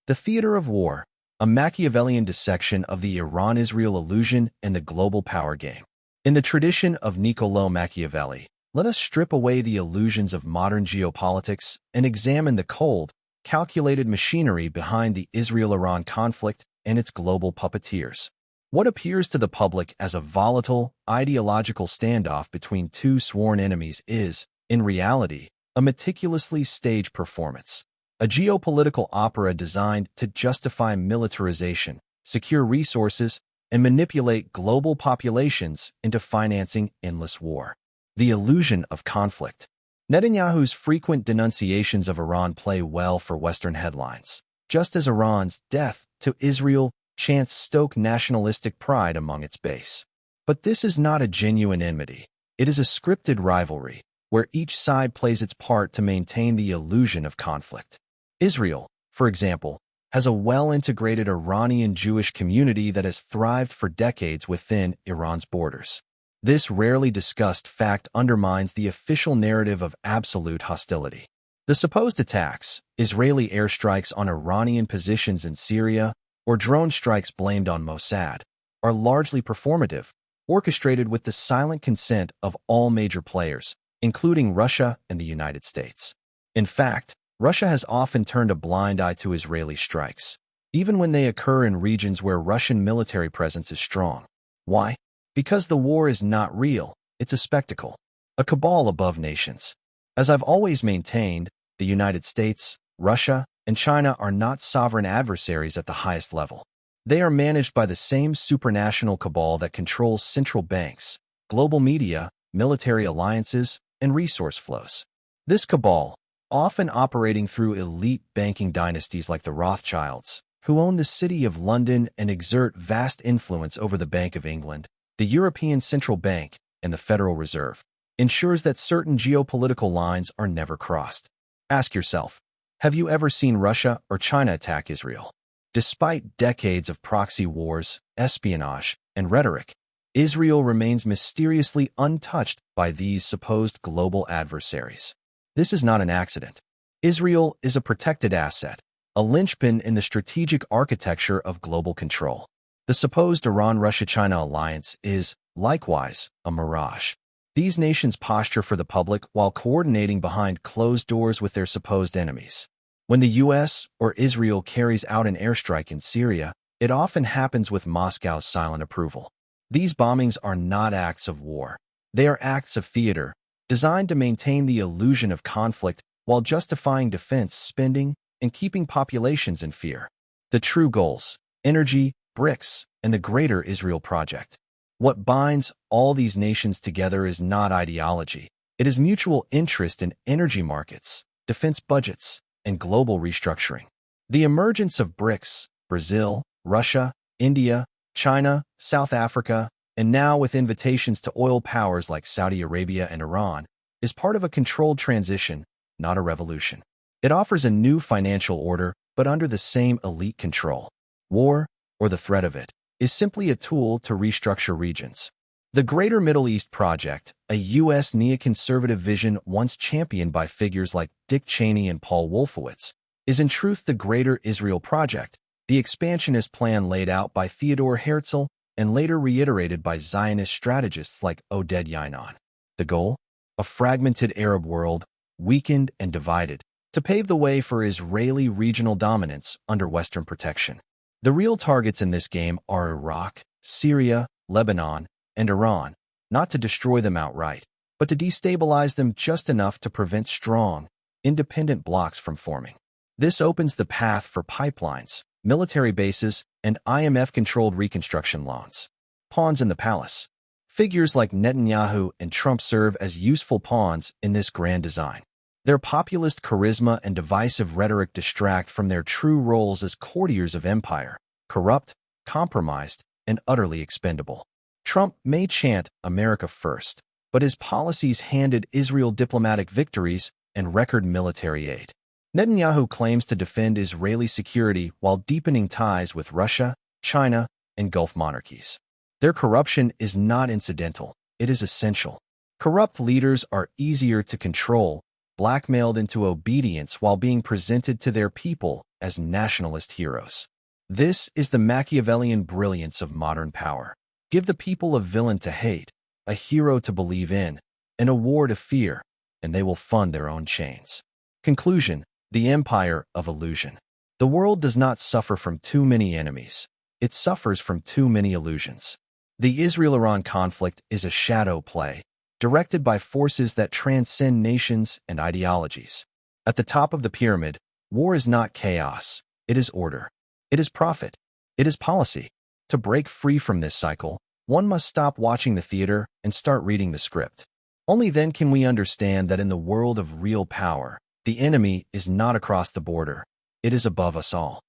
The Theater of War, a Machiavellian dissection of the Iran-Israel illusion and the global power game. In the tradition of Niccolò Machiavelli, let us strip away the illusions of modern geopolitics and examine the cold, calculated machinery behind the Israel-Iran conflict and its global puppeteers. What appears to the public as a volatile, ideological standoff between two sworn enemies is, in reality, a meticulously staged performance. A geopolitical opera designed to justify militarization, secure resources, and manipulate global populations into financing endless war. The illusion of conflict. Netanyahu's frequent denunciations of Iran play well for Western headlines, just as Iran's death to Israel chants stoke nationalistic pride among its base. But this is not a genuine enmity. It is a scripted rivalry, where each side plays its part to maintain the illusion of conflict. Israel, for example, has a well-integrated Iranian Jewish community that has thrived for decades within Iran's borders. This rarely discussed fact undermines the official narrative of absolute hostility. The supposed attacks, Israeli airstrikes on Iranian positions in Syria, or drone strikes blamed on Mossad, are largely performative, orchestrated with the silent consent of all major players, including Russia and the United States. In fact, Russia has often turned a blind eye to Israeli strikes, even when they occur in regions where Russian military presence is strong. Why? Because the war is not real, it's a spectacle, a cabal above nations. As I've always maintained, the United States, Russia, and China are not sovereign adversaries at the highest level. They are managed by the same supranational cabal that controls central banks, global media, military alliances, and resource flows. This cabal, often operating through elite banking dynasties like the Rothschilds, who own the City of London and exert vast influence over the Bank of England, the European Central Bank, and the Federal Reserve, ensures that certain geopolitical lines are never crossed. Ask yourself, have you ever seen Russia or China attack Israel? Despite decades of proxy wars, espionage, and rhetoric, Israel remains mysteriously untouched by these supposed global adversaries. This is not an accident. Israel is a protected asset, a linchpin in the strategic architecture of global control. The supposed Iran-Russia-China alliance is, likewise, a mirage. These nations posture for the public while coordinating behind closed doors with their supposed enemies. When the U.S. or Israel carries out an airstrike in Syria, it often happens with Moscow's silent approval. These bombings are not acts of war. They are acts of theater, designed to maintain the illusion of conflict while justifying defense spending and keeping populations in fear. The true goals: energy, BRICS, and the Greater Israel Project. What binds all these nations together is not ideology. It is mutual interest in energy markets, defense budgets, and global restructuring. The emergence of BRICS, Brazil, Russia, India, China, South Africa, and now with invitations to oil powers like Saudi Arabia and Iran, is part of a controlled transition, not a revolution. It offers a new financial order, but under the same elite control. War, or the threat of it, is simply a tool to restructure regions. The Greater Middle East Project, a U.S. neoconservative vision once championed by figures like Dick Cheney and Paul Wolfowitz, is in truth the Greater Israel Project, the expansionist plan laid out by Theodore Herzl and later reiterated by Zionist strategists like Oded Yinon. The goal? A fragmented Arab world, weakened and divided, to pave the way for Israeli regional dominance under Western protection. The real targets in this game are Iraq, Syria, Lebanon, and Iran, not to destroy them outright, but to destabilize them just enough to prevent strong, independent blocs from forming. This opens the path for pipelines, military bases, and IMF-controlled reconstruction loans. Pawns in the palace. Figures like Netanyahu and Trump serve as useful pawns in this grand design. Their populist charisma and divisive rhetoric distract from their true roles as courtiers of empire, corrupt, compromised, and utterly expendable. Trump may chant America first, but his policies handed Israel diplomatic victories and record military aid. Netanyahu claims to defend Israeli security while deepening ties with Russia, China, and Gulf monarchies. Their corruption is not incidental, it is essential. Corrupt leaders are easier to control, blackmailed into obedience while being presented to their people as nationalist heroes. This is the Machiavellian brilliance of modern power. Give the people a villain to hate, a hero to believe in, and a war to fear, and they will fund their own chains. Conclusion: the empire of illusion. The world does not suffer from too many enemies. It suffers from too many illusions. The Israel-Iran conflict is a shadow play, directed by forces that transcend nations and ideologies. At the top of the pyramid, war is not chaos. It is order. It is profit. It is policy. To break free from this cycle, one must stop watching the theater and start reading the script. Only then can we understand that in the world of real power, the enemy is not across the border. It is above us all.